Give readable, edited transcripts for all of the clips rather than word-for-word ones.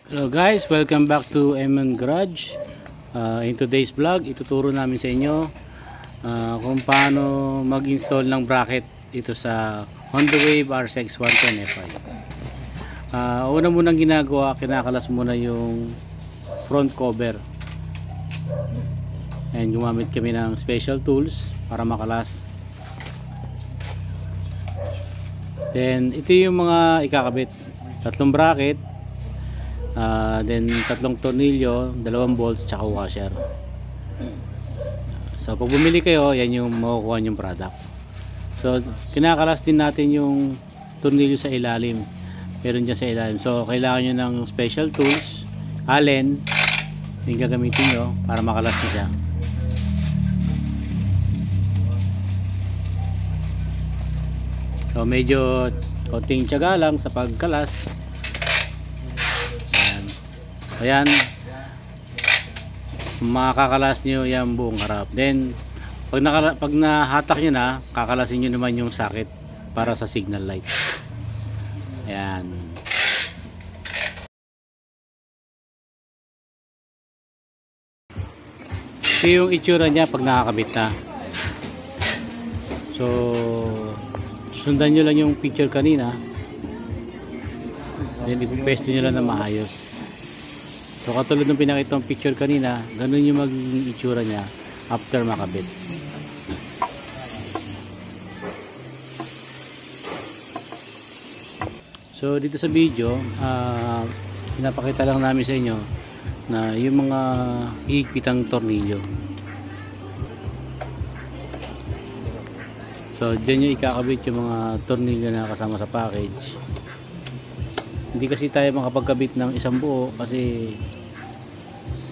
Hello guys, welcome back to M&M Garage. In today's vlog, ituturo namin sa inyo kung paano mag-install ng bracket ito sa Honda Wave RCX 110 Fi. Una munang ginagawa, kinakalas muna yung front cover. And gumamit kami ng special tools para makalas. Then ito yung mga ikakabit, tatlong bracket, then tatlong tornilyo, dalawang bolts, tsaka washer. So pag bumili kayo, yan yung makukuha yung product. So kinakalas din natin yung tornilyo sa ilalim, meron dyan sa ilalim. So kailangan nyo ng special tools, Allen, yung gagamitin nyo para makalas na siya. So medyo konting tiyaga lang sa pagkalas. Ayan, makakalas nyo yung buong harap. Then pag nahatak nyo na, kakalasin nyo naman yung socket para sa signal light. Ayan. Ito yung itsura nya pag nakakabit na. So sundan nyo lang yung picture kanina, then ipupesto nyo lang na maayos. So katulad ng pinakita ng picture kanina, ganun yung magiging itsura niya after makabit. So dito sa video, pinapakita lang namin sa inyo na yung mga hihigpitang tornilyo. So dyan yung ikakabit yung mga tornilyo na kasama sa package. Hindi kasi tayo makapagkabit ng isang buo kasi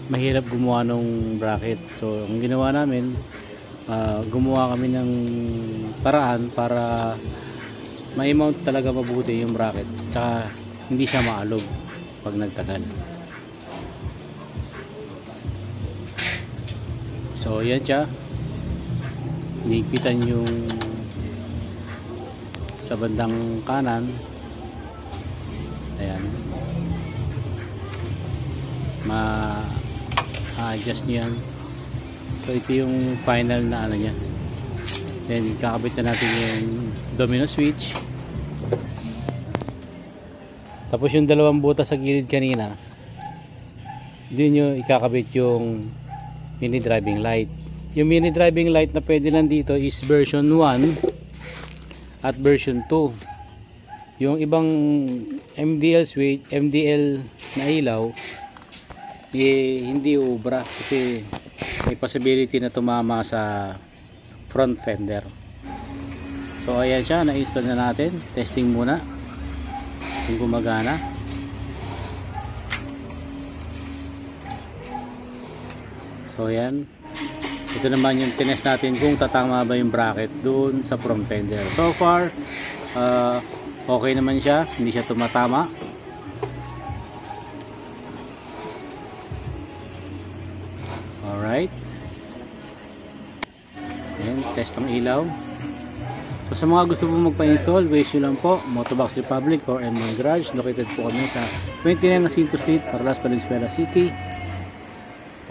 mahirap gumawa ng bracket. So ang ginawa namin, gumawa kami ng paraan para ma-mount talaga mabuti yung bracket, tsaka hindi siya maalog pag nagtagal. So yan siya, hinigpitan yung sa bandang kanan. Ayan, ma-adjust nyo yan. So ito yung final na ano nya. Then kakabit na natin yung domino switch. Tapos yung dalawang butas sa gilid kanina, din nyo ikakabit yung mini driving light. Yung mini driving light na pwede lang dito is version 1 at version 2. Yung ibang MDL switch, MDL na ilaw, hindi ubra kasi may possibility na tumama sa front fender. So ayan siya, na-install na natin. Testing muna kung gumagana. So ayan, ito naman yung tinest natin kung tatama ba yung bracket doon sa front fender. So far okay naman siya, hindi siya tumatama. Alright, ayan, test ng ilaw. So sa mga gusto po magpa-install, wish nyo lang po, Motobox Republic or M&M Garage. Located po kami sa 29 Jacinto Street, Parlas, Valenzuela City.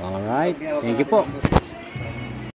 Alright, thank you po.